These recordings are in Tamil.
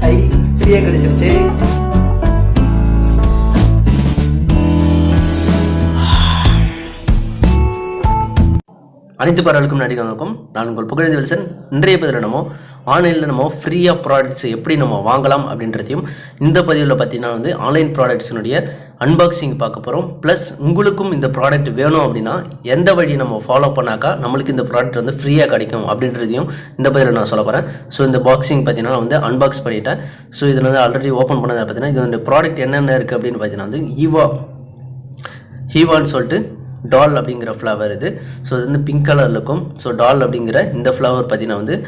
ஐ ஃப்ரீயாக கிடைச்சிருச்சு. அனைத்து பாராளுக்கும் நடிகர்களுக்கும் நான் உங்கள் புகழேந்தி வில்சன். இன்றைய பதிவில் நம்ம ஆன்லைனில் நம்ம ஃப்ரீயாக ப்ராடக்ட்ஸ் எப்படி நம்ம வாங்கலாம் அப்படின்றதையும் இந்த பதிவில் பார்த்தீங்கன்னா ஆன்லைன் ப்ராடக்ட்ஸினுடைய அன்பாக்சிங் பார்க்க போகிறோம். ப்ளஸ் உங்களுக்கும் இந்த ப்ராடக்ட் வேணும் அப்படின்னா எந்த வழி நம்ம ஃபாலோ பண்ணாக்கா நம்மளுக்கு இந்த ப்ராடக்ட் ஃப்ரீயாக கிடைக்கும் அப்படின்றதையும் இந்த பதிவில் நான் சொல்ல போகிறேன். ஸோ இந்த பாக்ஸிங் பார்த்தீங்கன்னா அன்பாக்ஸ் பண்ணிட்டேன். ஸோ இதில் ஆல்ரெடி ஓப்பன் பண்ணதை பார்த்தீங்கன்னா இது ப்ராடக்ட் என்னென்ன இருக்குது அப்படின்னு பார்த்தீங்கன்னா ஈவான்னு சொல்லிட்டு டால் அப்படிங்கிற ஃப்ளவர் இது. ஸோ இது பிங்க் கலரில் இருக்கும். ஸோ டால் அப்படிங்கிற இந்த ஃப்ளவர் பார்த்தீங்கன்னா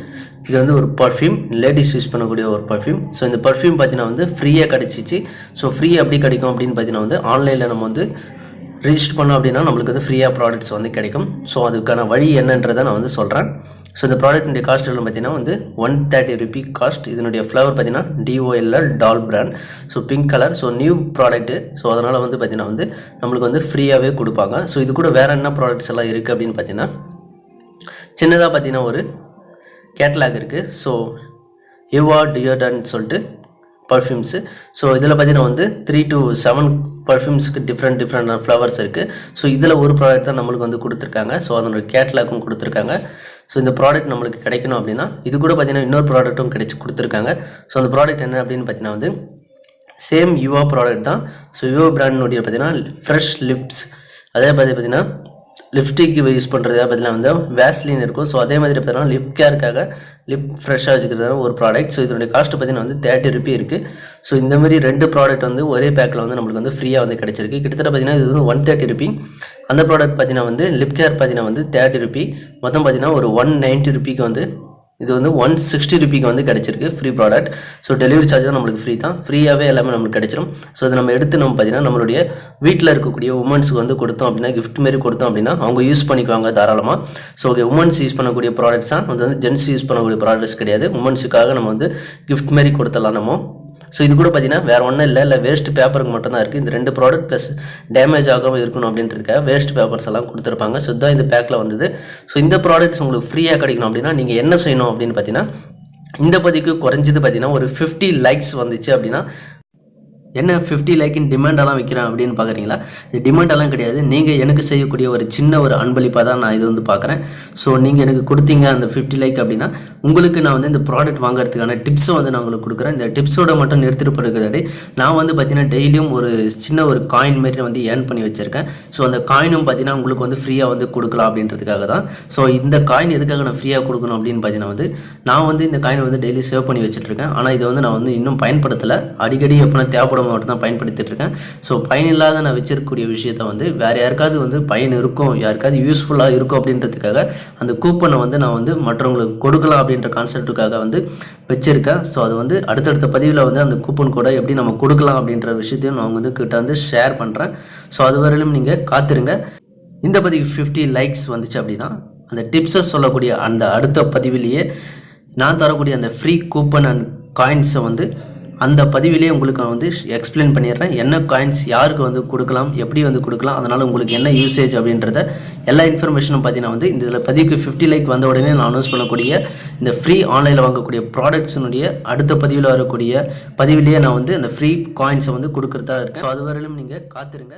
இது ஒரு பர்ஃப்யூம், லேடிஸ் யூஸ் பண்ணக்கூடிய ஒரு பர்ஃப்யூம். ஸோ இந்த பர்ஃப்யூம் பார்த்தீங்கன்னா ஃப்ரீயாக கிடச்சிச்சு. ஸோ ஃப்ரீ எப்படி கிடைக்கும் அப்படின்னு பார்த்தீங்கன்னா ஆன்லைனில் நம்ம ரிஜிஸ்டர் பண்ணோம் அப்படின்னா நம்மளுக்கு ஃப்ரீயாக ப்ராடக்ட்ஸ் கிடைக்கும். ஸோ அதுக்கான வழி என்னன்றதை நான் சொல்கிறேன். ஸோ இந்த ப்ராடக்ட்டுடைய காஸ்ட் எல்லாம் பார்த்தீங்கன்னா 130 ரூபி காஸ்ட். இதனுடைய ஃப்ளவர் பார்த்தீங்கன்னா DOLL doll brand. So pink colour. So new product. So அதனால் பார்த்தீங்கன்னா நம்மளுக்கு ஃப்ரீயாகவே கொடுப்பாங்க. ஸோ இது கூட வேறு என்ன ப்ராடக்ட்ஸ் எல்லாம் இருக்குது அப்படின்னு பார்த்தீங்கன்னா சின்னதாக பார்த்தீங்கன்னா ஒரு கேட்லாக் இருக்குது. ஸோ Eva Deodorant சொல்லிட்டு பர்ஃப்யூம்ஸு. ஸோ இதில் பார்த்தீங்கன்னா 3 to 7 பர்ஃப்யூம்ஸ்க்கு டிஃப்ரெண்ட் ஃப்ளவர்ஸ் இருக்குது. ஸோ இதில் ஒரு ப்ராடக்ட் தான் நம்மளுக்கு கொடுத்துருக்காங்க. ஸோ அதனுடைய கேட்லாக்கும் கொடுத்துருக்காங்க. ஸோ இந்த ப்ராடக்ட் நம்மளுக்கு கிடைக்கணும் அப்படின்னா இது கூட பார்த்தீங்கன்னா இன்னொரு ப்ராடக்ட்டும் கொடுத்துருக்காங்க. ஸோ அந்த ப்ராடக்ட் என்ன அப்படின்னு பார்த்தீங்கன்னா சேம் யுவா ப்ராடக்ட் தான். ஸோ யுவா பிராண்டினுடைய பார்த்தீங்கன்னா ஃப்ரெஷ் லிப்ஸ், அதே பார்த்தீங்கன்னா லிப்ஸ்டிக் யூஸ் பண்ணுறது பார்த்தீங்கன்னா வேஸ்லின் இருக்கும். ஸோ அதே மாதிரி பார்த்தீங்கன்னா லிப் கேருக்காக லிப் ஃப்ரெஷ்ஷாக வச்சுக்கிறதான ஒரு ப்ராடக்ட். ஸோ இதனுடைய காஸ்ட் பார்த்தீங்கன்னா 30 ரூபி இருக்குது. ஸோ இந்த மாதிரி 2 ப்ராடக்ட் ஒரே பேக்கில் நம்மளுக்கு ஃப்ரீயாக கிடைச்சிருக்கு. கிட்டத்தட்ட பார்த்தீங்கன்னா இது 130 ரூபி. அந்த ப்ராடக்ட் பார்த்தீங்கன்னா லிப் கேர் பார்த்தீங்கன்னா 30 ரூபி. மொத்தம் பார்த்தீங்கன்னா ஒரு 190 ரூபிக்கு இது 160 ரூபிக்கு கிடைச்சிருக்கு free product. So delivery charge தான் நம்மளுக்கு ஃப்ரீ தான். ஃப்ரீயாகவே எல்லாமே நம்மளுக்கு கிடைச்சிடும். ஸோ அதை நம்ம எடுத்து பார்த்தீங்கன்னா நம்மளுடைய வீட்டில் இருக்கக்கூடிய உமன்ஸுக்கு கொடுத்தோம் அப்படின்னா கிஃப்ட் மாரி கொடுத்தோம் அப்படின்னா அவங்க யூஸ் பண்ணிக்குவாங்க தாராளமாக. ஸோ உமன்ஸ் யூஸ் பண்ணக்கூடிய ப்ராடக்ட்ஸ் தான் ஜென்ஸ் யூஸ் பண்ணக்கூடிய ப்ராடக்ட்ஸ் கிடையாது. உமன்ஸுக்காக நம்ம கிஃப்ட் மாரி கொடுத்துடலாம் நம்ம. ஸோ இது கூட பார்த்தீங்கன்னா வேறு ஒன்றும் இல்லை வேஸ்ட் பேப்பருக்கு மட்டும் தான் இருக்குது. இந்த 2 ப்ராடக்ட் ப்ளஸ் டேமேஜ் ஆகாமல் இருக்கணும் அப்படின்றதுக்காக வேஸ்ட் பேப்பர்ஸ் எல்லாம் கொடுத்துருப்பாங்க. ஸோ இதுதான் இந்த பேக்கில் வந்தது. ஸோ இந்த ப்ராடக்ட்ஸ் உங்களுக்கு ஃப்ரீயாக கிடைக்கணும் அப்படின்னா நீங்கள் என்ன செய்யணும் அப்படின்னு பார்த்தீங்கன்னா இந்த பதிவுக்கு குறைஞ்சது பார்த்தீங்கன்னா ஒரு 50 லைக்ஸ் வந்துச்சு அப்படின்னா என்ன 50 லைக்கின் டிமாண்டெல்லாம் வைக்கிறேன் அப்படின்னு பார்க்குறீங்களா? இது டிமாண்டெல்லாம் கிடையாது. நீங்கள் எனக்கு செய்யக்கூடிய ஒரு சின்ன ஒரு அன்பளிப்பாக தான் நான் இது பார்க்குறேன். ஸோ நீங்கள் எனக்கு கொடுத்தீங்க அந்த 50 லைக் அப்படின்னா உங்களுக்கு நான் இந்த ப்ராடக்ட் வாங்குறதுக்கான டிப்ஸும் நான் உங்களுக்கு கொடுக்குறேன். இந்த டிப்ஸோட மட்டும் நிறுத்திட்டு போகிறதுக்காடி நான் பார்த்தீங்கன்னா டெய்லியும் ஒரு சின்ன ஒரு காயின் மாரி ஏர்ன் பண்ணி வச்சுருக்கேன். ஸோ அந்த காயினும் பார்த்தீங்கன்னா உங்களுக்கு ஃப்ரீயாக கொடுக்கலாம் அப்படின்றதுக்காக தான். ஸோ இந்த காயின் எதுக்காக நான் ஃப்ரீயாக கொடுக்கணும் அப்படின்னு பார்த்தீங்கன்னா நான் இந்த காயினை டெய்லி சேவ் பண்ணி வச்சுட்ருக்கேன். ஆனால் இதை நான் இன்னும் பயன்படுத்தலை. அடிக்கடி எப்போனா தேவைப்படும் மட்டும் தான் பயன்படுத்திட்டு இருக்கேன். ஸோ பயனில்லாத நான் வச்சிருக்கக்கூடிய விஷயத்த வேறு யாருக்காவது பயன் இருக்கும், யாருக்காவது யூஸ்ஃபுல்லாக இருக்கும் அப்படின்றதுக்காக அந்த கூப்பனை நான் மற்றவங்களுக்கு கொடுக்கலாம் அப்படின்ற கான்செப்டுக்காக வச்சிருக்கேன். ஸோ அது அடுத்தடுத்த பதிவில் அந்த கூப்பன் கூட எப்படி நம்ம கொடுக்கலாம் அப்படின்ற விஷயத்தையும் நான் கிட்ட ஷேர் பண்ணுறேன். ஸோ அது வரையிலும் நீங்கள் காத்திருங்க. இந்த பதிவு 50 லைக்ஸ் வந்துச்சு அப்படின்னா அந்த டிப்ஸை சொல்லக்கூடிய அந்த அடுத்த பதிவிலேயே நான் தரக்கூடிய அந்த ஃப்ரீ கூப்பன் அண்ட் காயின்ஸை அந்த பதிவிலே உங்களுக்கு எக்ஸ்பிளைன் பண்ணிடுறேன். என்ன காயின்ஸ் யாருக்கு கொடுக்கலாம், எப்படி கொடுக்கலாம், அதனால் உங்களுக்கு என்ன யூசேஜ் அப்படின்றத எல்லா இன்ஃபர்மேஷனும் பார்த்தீங்கன்னா இந்த இதில் பதிவுக்கு 50 லைக் வந்த உடனே நான் அனௌன்ஸ் பண்ணக்கூடிய இந்த ஃப்ரீ ஆன்லைனில் வாங்கக்கூடிய ப்ராடக்ட்ஸினுடைய அடுத்த பதிவில் வரக்கூடிய பதிவிலேயே நான் அந்த ஃப்ரீ காயின்ஸை கொடுக்குறதா இருக்குது. ஸோ அது வரையிலும் நீங்கள் காத்திருங்க.